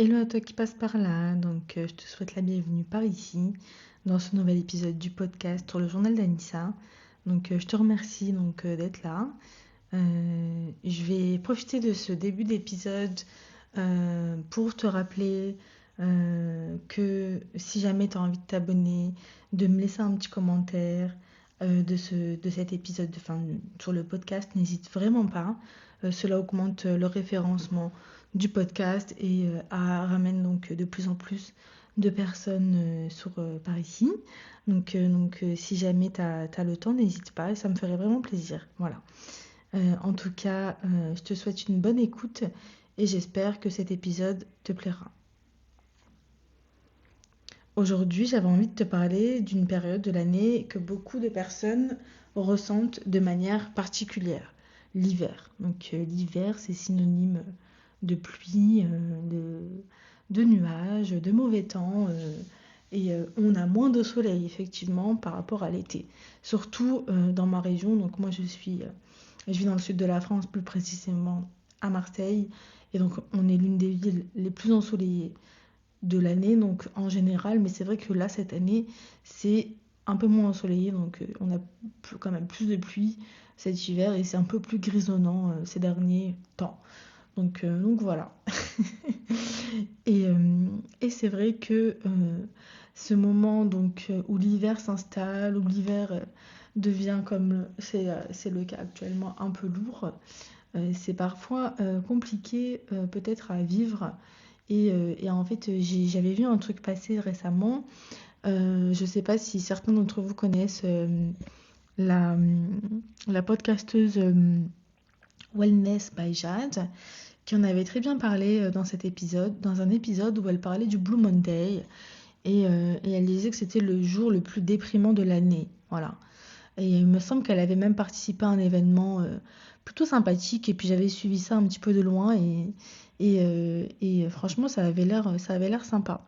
Hello à toi qui passe par là, je te souhaite la bienvenue par ici dans ce nouvel épisode du podcast sur le journal d'Anissa. Je te remercie d'être là. Je vais profiter de ce début d'épisode pour te rappeler que si jamais tu as envie de t'abonner, de me laisser un petit commentaire de cet épisode, sur le podcast, n'hésite vraiment pas. Cela augmente le référencement du podcast et ramène donc de plus en plus de personnes par ici. Si jamais tu as le temps, n'hésite pas, ça me ferait vraiment plaisir. Voilà. En tout cas, je te souhaite une bonne écoute et j'espère que cet épisode te plaira. Aujourd'hui, j'avais envie de te parler d'une période de l'année que beaucoup de personnes ressentent de manière particulière, l'hiver. L'hiver, c'est synonyme de pluie, de nuages, de mauvais temps, on a moins de soleil effectivement par rapport à l'été. Surtout dans ma région, donc moi je vis dans le sud de la France, plus précisément à Marseille, et donc on est l'une des villes les plus ensoleillées de l'année, donc en général, mais c'est vrai que là, cette année, c'est un peu moins ensoleillé, on a quand même plus de pluie cet hiver, et c'est un peu plus grisonnant ces derniers temps. Donc voilà. et, euh, et c'est vrai que ce moment où l'hiver s'installe, où l'hiver devient comme c'est le cas actuellement un peu lourd, c'est parfois compliqué peut-être à vivre. Et en fait, j'avais vu un truc passer récemment. Je ne sais pas si certains d'entre vous connaissent la, la podcasteuse Wellness by Jade, qui en avait très bien parlé dans un épisode où elle parlait du Blue Monday. Et elle disait que c'était le jour le plus déprimant de l'année. Voilà. Et il me semble qu'elle avait même participé à un événement plutôt sympathique. Et puis j'avais suivi ça un petit peu de loin. Et franchement, ça avait l'air sympa.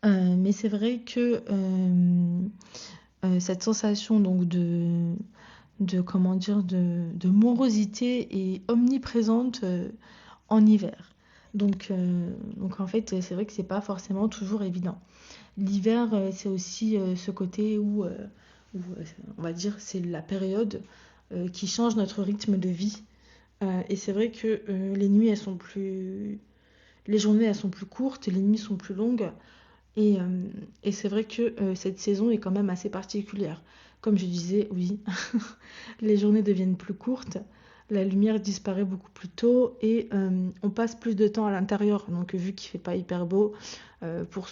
Mais c'est vrai que cette sensation comment dire, de morosité est omniprésente en hiver. Donc en fait, c'est vrai que c'est pas forcément toujours évident. L'hiver, c'est aussi ce côté où, on va dire, c'est la période qui change notre rythme de vie. Et c'est vrai que les journées, elles sont plus courtes, les nuits sont plus longues. Et, euh, et c'est vrai que cette saison est quand même assez particulière. Comme je disais, oui, les journées deviennent plus courtes, la lumière disparaît beaucoup plus tôt et on passe plus de temps à l'intérieur. Donc vu qu'il fait pas hyper beau, pour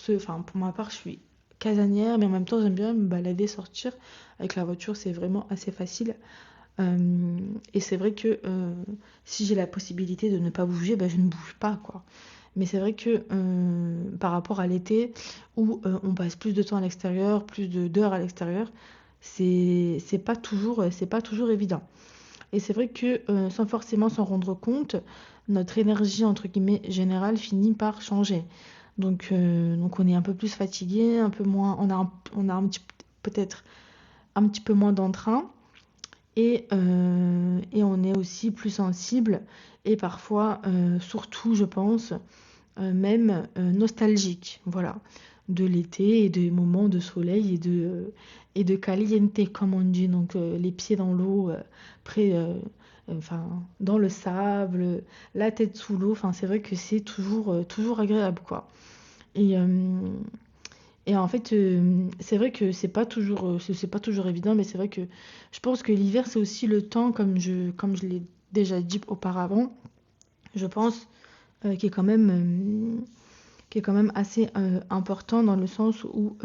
ma part, je suis casanière, mais en même temps j'aime bien me balader, sortir. Avec la voiture, c'est vraiment assez facile. Et c'est vrai que si j'ai la possibilité de ne pas bouger, bah, je ne bouge pas, quoi. Mais c'est vrai que par rapport à l'été, où on passe plus de temps à l'extérieur, d'heures à l'extérieur, c'est pas toujours évident. Et c'est vrai que sans forcément s'en rendre compte, notre énergie entre guillemets générale finit par changer. Donc on est un peu plus fatigué, un peu moins, on a peut-être un petit peu moins d'entrain et on est aussi plus sensible et parfois, surtout je pense, même nostalgique, voilà, de l'été et des moments de soleil et de caliente, comme on dit, les pieds dans l'eau, près, enfin, dans le sable, la tête sous l'eau, enfin, c'est vrai que c'est toujours agréable, quoi. Et, euh, et en fait, c'est vrai que c'est pas toujours évident, mais c'est vrai que je pense que l'hiver, c'est aussi le temps, comme je l'ai déjà dit auparavant, je pense, qui est quand même assez important dans le sens où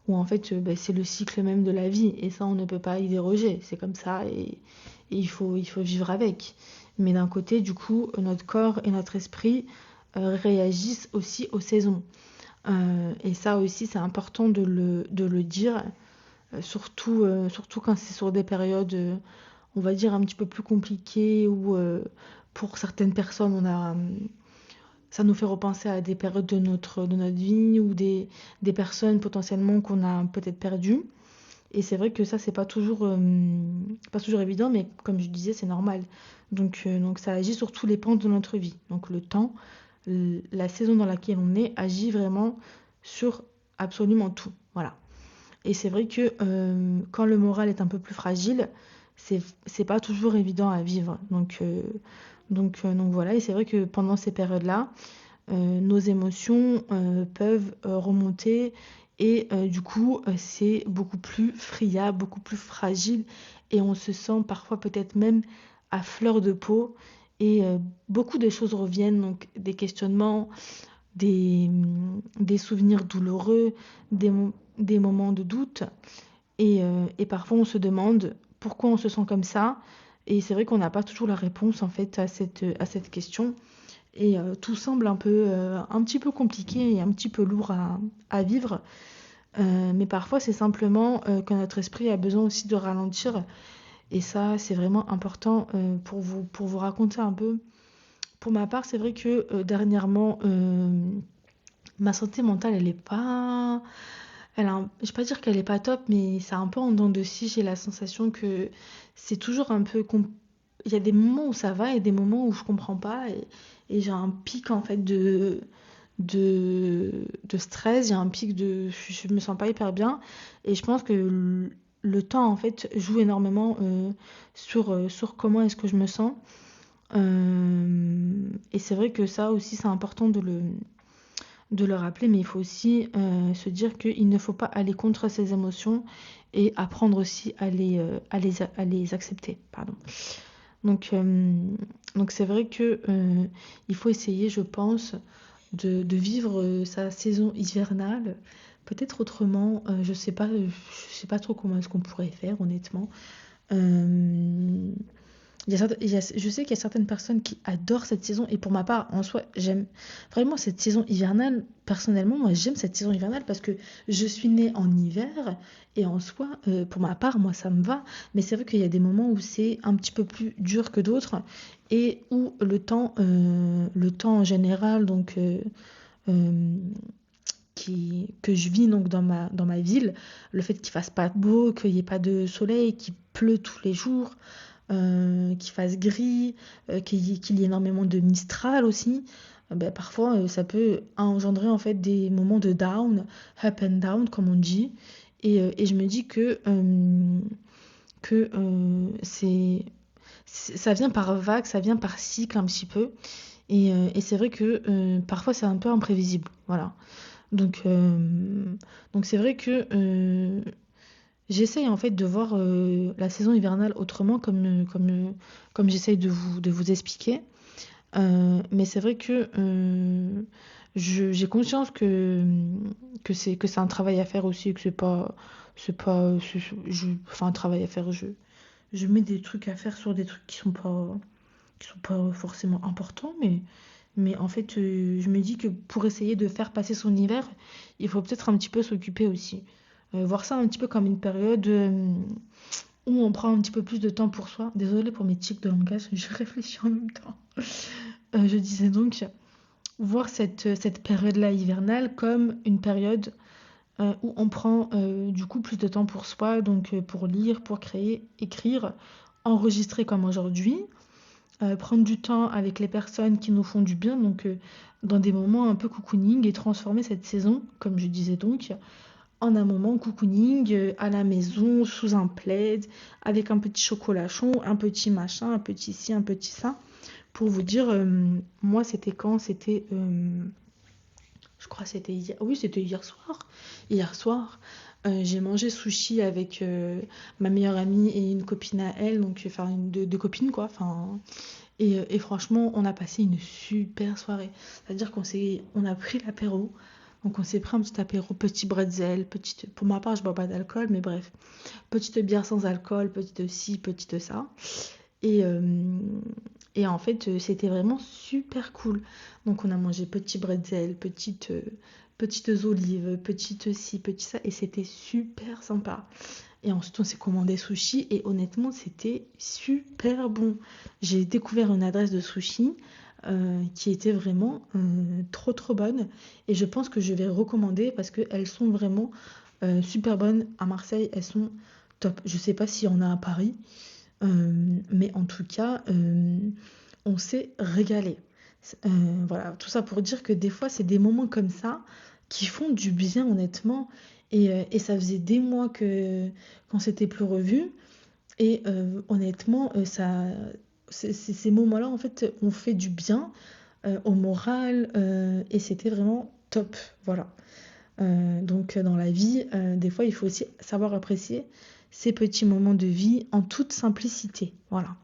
en fait bah, c'est le cycle même de la vie et ça on ne peut pas y déroger, c'est comme ça et il faut vivre avec. Mais d'un côté du coup notre corps et notre esprit réagissent aussi aux saisons. Et ça aussi c'est important de le dire, surtout quand c'est sur des périodes on va dire un petit peu plus compliquées où pour certaines personnes ça nous fait repenser à des périodes de notre vie ou des personnes potentiellement qu'on a peut-être perdues. Et c'est vrai que ça, c'est pas toujours évident, mais comme je disais, c'est normal. Donc ça agit sur tous les pans de notre vie. Donc le temps, la saison dans laquelle on est agit vraiment sur absolument tout. Voilà. Et c'est vrai que quand le moral est un peu plus fragile, c'est pas toujours évident à vivre. Donc voilà, et c'est vrai que pendant ces périodes-là, nos émotions peuvent remonter et du coup, c'est beaucoup plus friable, beaucoup plus fragile et on se sent parfois peut-être même à fleur de peau et beaucoup de choses reviennent, donc des questionnements, des souvenirs douloureux, des moments de doute et parfois on se demande pourquoi on se sent comme ça et c'est vrai qu'on n'a pas toujours la réponse en fait à cette question. Et tout semble un petit peu compliqué et un petit peu lourd à vivre. Mais parfois, c'est simplement que notre esprit a besoin aussi de ralentir. Et ça, c'est vraiment important pour vous raconter un peu. Pour ma part, c'est vrai que dernièrement, ma santé mentale, elle est pas... Je vais pas dire qu'elle est pas top, mais c'est un peu en dents de scie. J'ai la sensation que c'est toujours un peu il y a des moments où ça va et des moments où je comprends pas et j'ai un pic en fait de stress, j'ai un pic je me sens pas hyper bien et je pense que le temps en fait joue énormément sur comment est-ce que je me sens. Et c'est vrai que ça aussi c'est important de le rappeler, mais il faut aussi se dire qu'il ne faut pas aller contre ses émotions et apprendre aussi à les accepter. Pardon. Donc, euh, donc c'est vrai que il faut essayer, je pense, de vivre sa saison hivernale peut-être autrement. Je sais pas trop comment est-ce qu'on pourrait faire, honnêtement. Euh, je sais qu'il y a certaines personnes qui adorent cette saison et pour ma part, en soi, j'aime vraiment cette saison hivernale. Personnellement, moi, j'aime cette saison hivernale parce que je suis née en hiver et en soi, pour ma part, moi, ça me va. Mais c'est vrai qu'il y a des moments où c'est un petit peu plus dur que d'autres et où le temps en général, euh, que je vis donc dans ma ville, le fait qu'il fasse pas beau, qu'il n'y ait pas de soleil, qu'il pleut tous les jours, qu'il fasse gris, qu'il y ait énormément de Mistral aussi, ben, parfois ça peut engendrer en fait des moments de down, up and down comme on dit. Et je me dis que ça vient par vague, ça vient par cycle un petit peu. Et c'est vrai que parfois c'est un peu imprévisible. Voilà. Donc, euh, donc c'est vrai que j'essaye en fait de voir la saison hivernale autrement comme j'essaye de vous expliquer. Mais c'est vrai que j'ai conscience que c'est un travail à faire aussi, que c'est pas, enfin un travail à faire. Je mets des trucs à faire sur des trucs qui sont pas forcément importants, mais en fait, je me dis que pour essayer de faire passer son hiver, il faut peut-être un petit peu s'occuper aussi. Voir ça un petit peu comme une période où on prend un petit peu plus de temps pour soi. Désolée pour mes tics de langage, je réfléchis en même temps. Je disais donc, voir cette période-là hivernale comme une période où on prend du coup plus de temps pour soi, donc pour lire, pour créer, écrire, enregistrer comme aujourd'hui, prendre du temps avec les personnes qui nous font du bien, donc dans des moments un peu cocooning et transformer cette saison, comme je disais donc, en un moment cocooning à la maison, sous un plaid, avec un petit chocolat chaud, un petit machin, un petit ci, un petit ça. Pour vous dire, moi c'était quand? Je crois que c'était hier. Oui, c'était hier soir. Hier soir, j'ai mangé sushi avec ma meilleure amie et une copine à elle, donc enfin deux copines quoi. Enfin, et franchement, on a passé une super soirée. C'est-à-dire on a pris l'apéro. Donc on s'est pris un petit apéro, petit bretzel, petite. Pour ma part, je bois pas d'alcool, mais bref, petite bière sans alcool, petite ci, petite ça. Et, euh, et en fait, c'était vraiment super cool. Donc on a mangé petit bretzel, petites olives, petites ci, petit ça, et c'était super sympa. Et ensuite, on s'est commandé sushi et honnêtement, c'était super bon. J'ai découvert une adresse de sushi qui était vraiment trop trop bonne et je pense que je vais recommander parce qu'elles sont vraiment super bonnes à Marseille. Elles sont top. Je sais pas s'il y en a à Paris, mais en tout cas, on s'est régalé. Voilà, tout ça pour dire que des fois, c'est des moments comme ça qui font du bien, honnêtement. Et ça faisait des mois qu'on s'était plus revus. Et honnêtement, ces moments-là, en fait, ont fait du bien au moral. Et c'était vraiment top. Voilà. Donc, dans la vie, des fois, il faut aussi savoir apprécier ces petits moments de vie en toute simplicité. Voilà.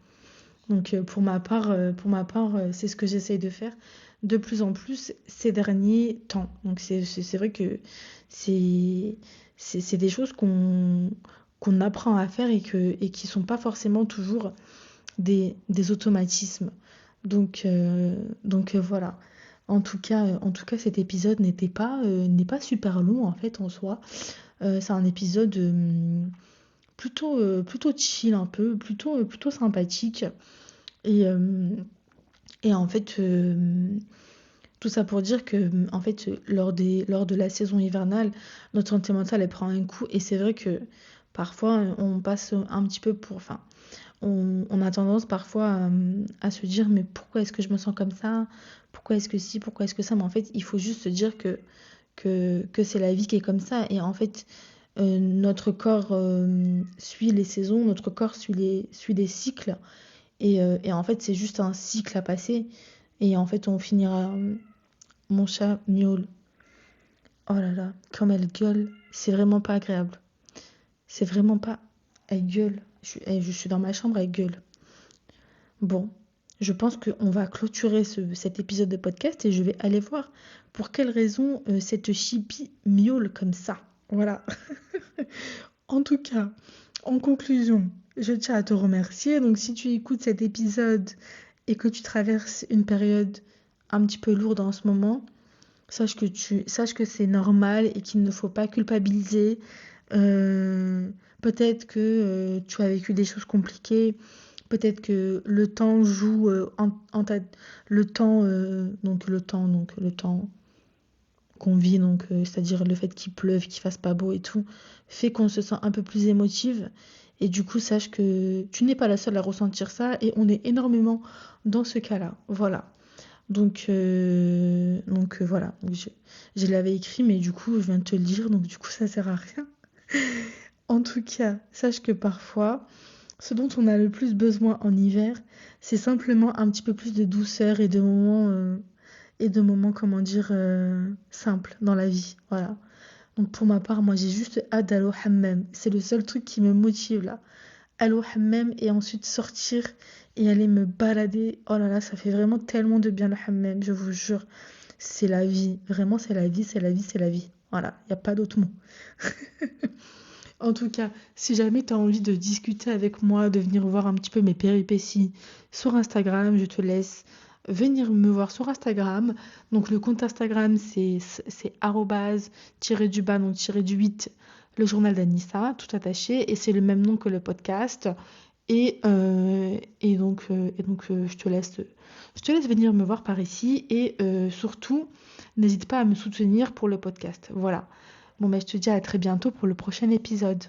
Donc pour ma part, c'est ce que j'essaye de faire de plus en plus ces derniers temps. Donc c'est vrai que c'est c'est des choses qu'on apprend à faire et qui sont pas forcément toujours des automatismes. Donc voilà. En tout cas, cet épisode n'est pas super long en fait en soi. C'est un épisode plutôt chill un peu, plutôt sympathique. Et, euh, et en fait, tout ça pour dire que, en fait, lors de la saison hivernale, notre santé mentale, elle prend un coup. Et c'est vrai que parfois, on passe un petit peu pour... Enfin, on a tendance parfois à se dire, mais pourquoi est-ce que je me sens comme ça? Pourquoi est-ce que si? Pourquoi est-ce que ça? Mais en fait, il faut juste se dire que c'est la vie qui est comme ça. Et en fait, notre corps suit les saisons, notre corps suit les cycles. Et en fait, c'est juste un cycle à passer. Et en fait, on finira. Mon chat miaule. Oh là là, comme elle gueule, c'est vraiment pas agréable. C'est vraiment pas. Elle gueule. Je suis dans ma chambre, elle gueule. Bon, je pense qu'on va clôturer cet épisode de podcast et je vais aller voir pour quelle raison cette chippie miaule comme ça. Voilà. En tout cas, en conclusion, je tiens à te remercier. Donc, si tu écoutes cet épisode et que tu traverses une période un petit peu lourde en ce moment, sache que c'est normal et qu'il ne faut pas culpabiliser. Peut-être que tu as vécu des choses compliquées. Peut-être que le temps joue en ta... le temps qu'on vit, c'est-à-dire le fait qu'il pleuve, qu'il fasse pas beau et tout, fait qu'on se sent un peu plus émotive. Et du coup, sache que tu n'es pas la seule à ressentir ça et on est énormément dans ce cas-là. Voilà. Donc voilà. Donc, je l'avais écrit, mais du coup, je viens de te le dire, donc du coup, ça sert à rien. En tout cas, sache que parfois, ce dont on a le plus besoin en hiver, c'est simplement un petit peu plus de douceur et de moments, comment dire, simples dans la vie. Voilà. Donc pour ma part, moi j'ai juste hâte d'aller au hammam. C'est le seul truc qui me motive là. Aller au hammam et ensuite sortir et aller me balader. Oh là là, ça fait vraiment tellement de bien le hammam, je vous jure. C'est la vie. Vraiment, c'est la vie, c'est la vie, c'est la vie. Voilà, il n'y a pas d'autre mot. En tout cas, si jamais tu as envie de discuter avec moi, de venir voir un petit peu mes péripéties sur Instagram, je te laisse venir me voir sur Instagram. Donc le compte Instagram, c'est arrobase, tiré du bas, donc tiré du 8, le journal d'Anissa, tout attaché. Et c'est le même nom que le podcast. Et donc, je te laisse venir me voir par ici. Et surtout, n'hésite pas à me soutenir pour le podcast. Voilà. Bon, je te dis à très bientôt pour le prochain épisode.